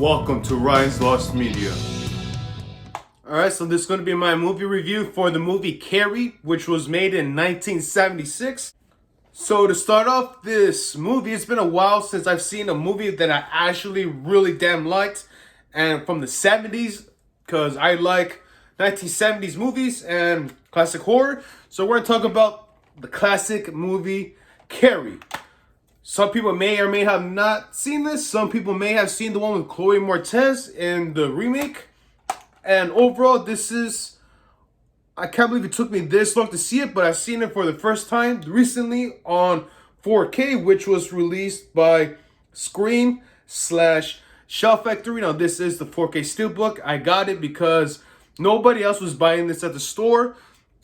Welcome to Ryan's Lost Media. Alright, so this is going to be my movie review for the movie Carrie, which was made in 1976. So to start off this movie, it's been a while since I've seen a movie that I actually really damn liked. And from the 70s, because I like 1970s movies and classic horror. So we're going to talk about the classic movie Carrie. Some people may or may have not seen this. Some people may have seen the one with Chloe Moretz in the remake. And overall, this is... I can't believe it took me this long to see it, but I've seen it for the first time recently on 4K, which was released by Scream/Shell Factory. Now, this is the 4K Steelbook. I got it because nobody else was buying this at the store.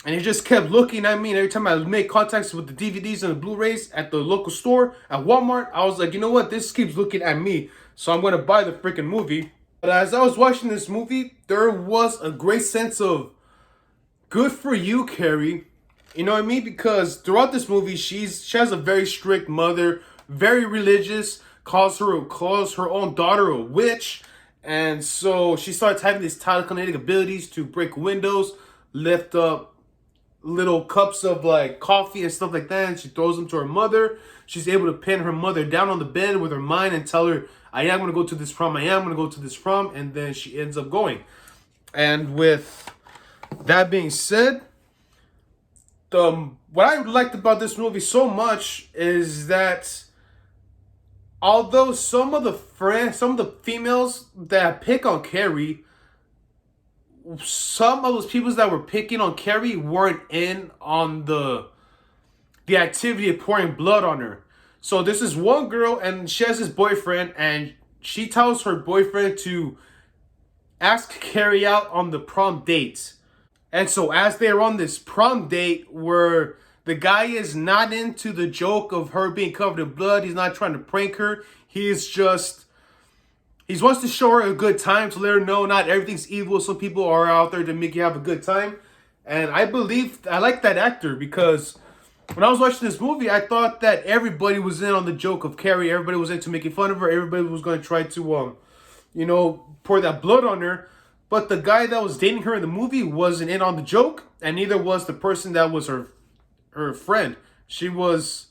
And he just kept looking at me, and every time I made contacts with the DVDs and the Blu-rays at the local store, at Walmart, I was like, you know what, this keeps looking at me, so I'm going to buy the freaking movie. But as I was watching this movie, there was a great sense of, good for you, Carrie. You know what I mean? Because throughout this movie, she has a very strict mother, very religious, calls her own daughter a witch. And so she starts having these telekinetic abilities to break windows, lift up little cups of like coffee and stuff like that, and she throws them to her mother. She's able to pin her mother down on the bed with her mind and tell her, I am going to go to this prom, I am going to go to this prom, and then she ends up going. And with that being said, what I liked about this movie so much is that although some of the females that pick on Carrie, some of those people that were picking on Carrie weren't in on the activity of pouring blood on her. So this is one girl, and she has this boyfriend, and she tells her boyfriend to ask Carrie out on the prom date. And so as they're on this prom date where the guy is not into the joke of her being covered in blood, he's not trying to prank her, he wants to show her a good time, to let her know not everything's evil. Some people are out there to make you have a good time. And I like that actor, because when I was watching this movie, I thought that everybody was in on the joke of Carrie. Everybody was into making fun of her. Everybody was going to try to, pour that blood on her. But the guy that was dating her in the movie wasn't in on the joke, and neither was the person that was her friend. She was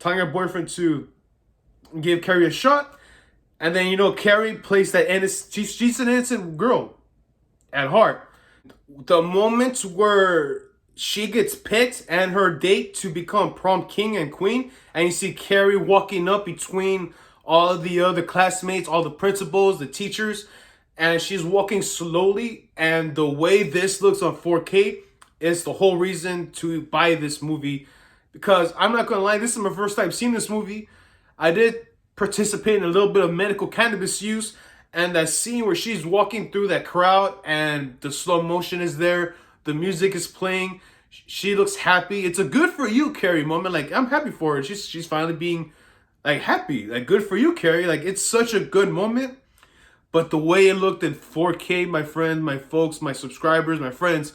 telling her boyfriend to give Carrie a shot. And then, Carrie plays that innocent... She's an innocent girl at heart. The moments where she gets picked and her date to become prom king and queen, and you see Carrie walking up between all of the other classmates, all the principals, the teachers, and she's walking slowly. And the way this looks on 4K is the whole reason to buy this movie. Because I'm not going to lie, this is my first time seeing this movie. I did participate in a little bit of medical cannabis use, and that scene where she's walking through that crowd and the slow motion is there, the music is playing, she looks happy. It's a good for you, Carrie moment. Like, I'm happy for her. She's finally being like happy. Like, good for you, Carrie. Like, it's such a good moment. But the way it looked in 4K, my friend, my folks, my subscribers, my friends,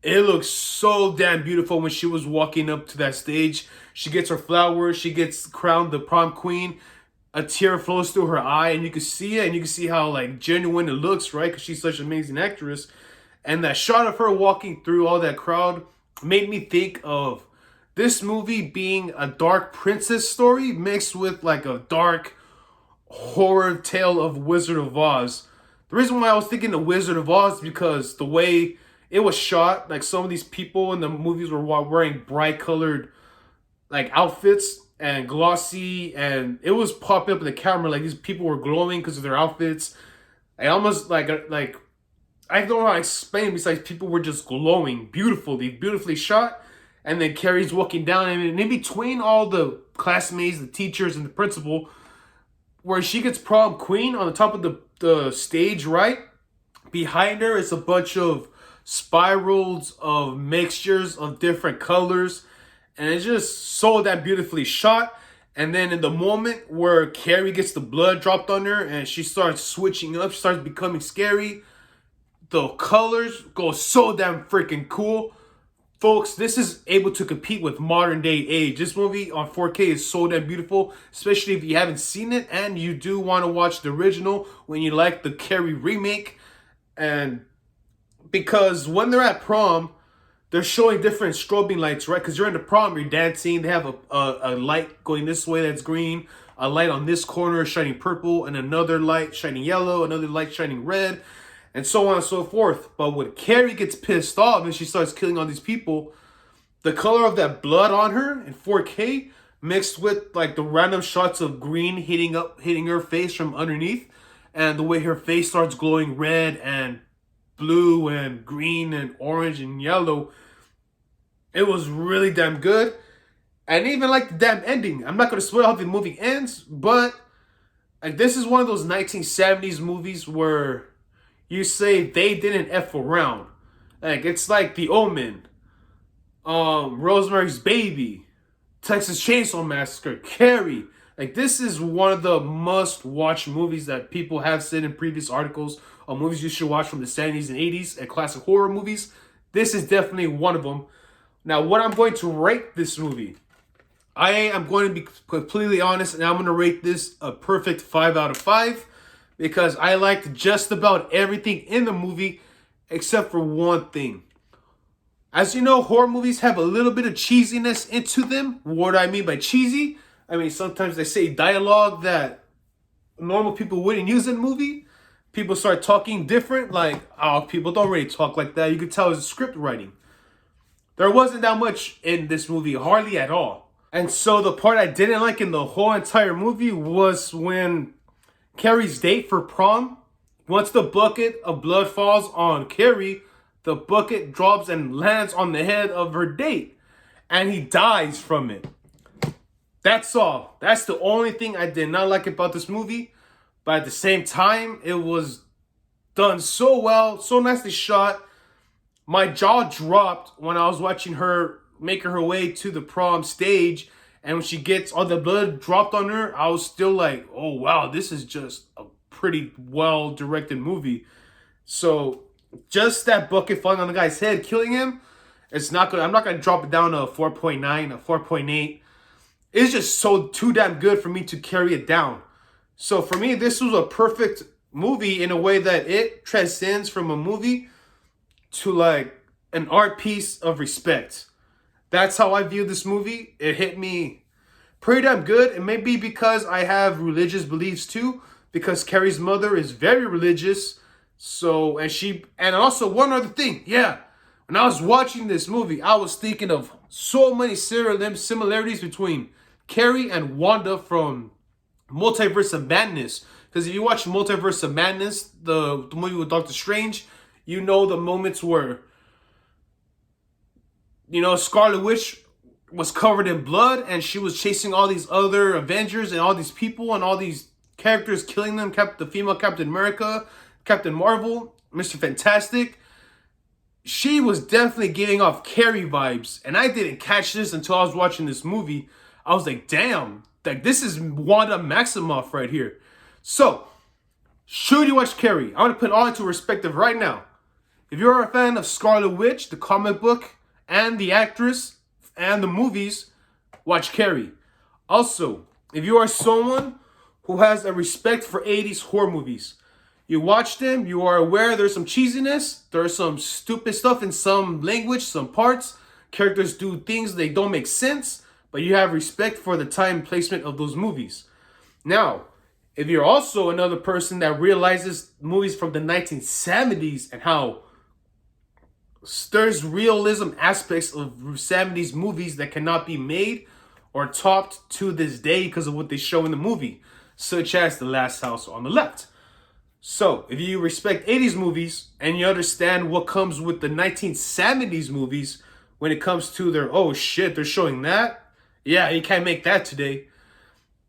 it looks so damn beautiful when she was walking up to that stage. She gets her flowers, she gets crowned the prom queen. A tear flows through her eye, and you can see it, and you can see how like genuine it looks, right? Because she's such an amazing actress. And that shot of her walking through all that crowd made me think of this movie being a dark princess story mixed with like a dark horror tale of Wizard of Oz. The reason why I was thinking of Wizard of Oz is because the way it was shot, like some of these people in the movies were wearing bright colored like outfits and glossy, and it was popping up in the camera like these people were glowing because of their outfits. I almost like I don't know how to explain, besides people were just glowing beautifully shot. And then Carrie's walking down, and in between all the classmates, the teachers, and the principal, where she gets prom queen on the top of the stage, right? Behind her is a bunch of spirals of mixtures of different colors. And it's just so that beautifully shot. And then in the moment where Carrie gets the blood dropped on her and she starts switching up, she starts becoming scary, the colors go so damn freaking cool. Folks, this is able to compete with modern day age. This movie on 4K is so damn beautiful, especially if you haven't seen it and you do want to watch the original when you like the Carrie remake. And because when they're at prom, they're showing different strobing lights, right? Because you're in the prom, you're dancing. They have a light going this way that's green, a light on this corner shining purple, and another light shining yellow, another light shining red, and so on and so forth. But when Carrie gets pissed off and she starts killing all these people, the color of that blood on her in 4K mixed with like the random shots of green hitting her face from underneath, and the way her face starts glowing red and blue and green and orange and yellow, it was really damn good. And even like the damn ending. I'm not gonna spoil how the movie ends, but like this is one of those 1970s movies where you say they didn't F around. Like it's like The Omen, Rosemary's Baby, Texas Chainsaw Massacre, Carrie. Like this is one of the must-watch movies that people have said in previous articles on movies you should watch from the 70s and 80s and classic horror movies. This is definitely one of them. Now, what I'm going to rate this movie, I am going to be completely honest, and I'm going to rate this a perfect 5 out of 5 because I liked just about everything in the movie except for one thing. As you know, horror movies have a little bit of cheesiness into them. What do I mean by cheesy? I mean, sometimes they say dialogue that normal people wouldn't use in a movie. People start talking different, like, oh, people don't really talk like that. You could tell it's script writing. There wasn't that much in this movie, hardly at all. And so the part I didn't like in the whole entire movie was when Carrie's date for prom, once the bucket of blood falls on Carrie, the bucket drops and lands on the head of her date. And he dies from it. That's all. That's the only thing I did not like about this movie. But at the same time, it was done so well, so nicely shot. My jaw dropped when I was watching her making her way to the prom stage. And when she gets all the blood dropped on her, I was still like, oh, wow, this is just a pretty well-directed movie. So just that bucket falling on the guy's head, killing him, it's not good. I'm not going to drop it down to a 4.9, a 4.8. It's just so too damn good for me to carry it down. So for me, this was a perfect movie in a way that it transcends from a movie to like an art piece of respect. That's how I view this movie. It hit me pretty damn good. It may be because I have religious beliefs too, because Carrie's mother is very religious. So, and also one other thing, yeah. When I was watching this movie, I was thinking of so many similarities between Carrie and Wanda from Multiverse of Madness. Because if you watch Multiverse of Madness, the movie with Doctor Strange, you know the moments where, you know, Scarlet Witch was covered in blood and she was chasing all these other Avengers and all these people and all these characters, killing them. The female Captain America, Captain Marvel, Mr. Fantastic. She was definitely giving off Carrie vibes. And I didn't catch this until I was watching this movie. I was like, damn, like this is Wanda Maximoff right here. So, should you watch Carrie? I want to put it all into perspective right now. If you're a fan of Scarlet Witch, the comic book, and the actress, and the movies, watch Carrie. Also, if you are someone who has a respect for 80s horror movies, you watch them, you are aware there's some cheesiness, there's some stupid stuff in some language, some parts. Characters do things, they don't make sense, but you have respect for the time and placement of those movies. Now, if you're also another person that realizes movies from the 1970s and how there's realism aspects of 70s movies that cannot be made or topped to this day because of what they show in the movie, such as The Last House on the Left. So, if you respect 80s movies and you understand what comes with the 1970s movies when it comes to their, oh shit, they're showing that? Yeah, you can't make that today.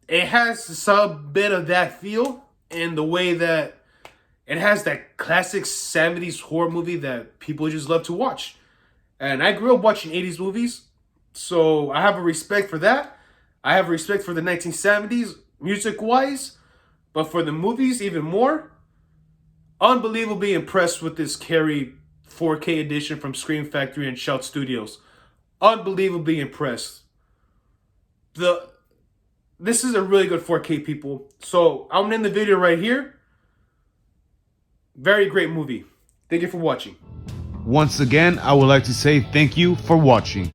It has some bit of that feel in the way that it has that classic 70s horror movie that people just love to watch. And I grew up watching 80s movies, so I have a respect for that. I have respect for the 1970s, music-wise, but for the movies, even more. Unbelievably impressed with this Carrie 4K edition from Scream Factory and Shout Studios. Unbelievably impressed. This is a really good 4K, people. So I'm gonna end the video right here. Very great movie. Thank you for watching. Once again, I would like to say thank you for watching.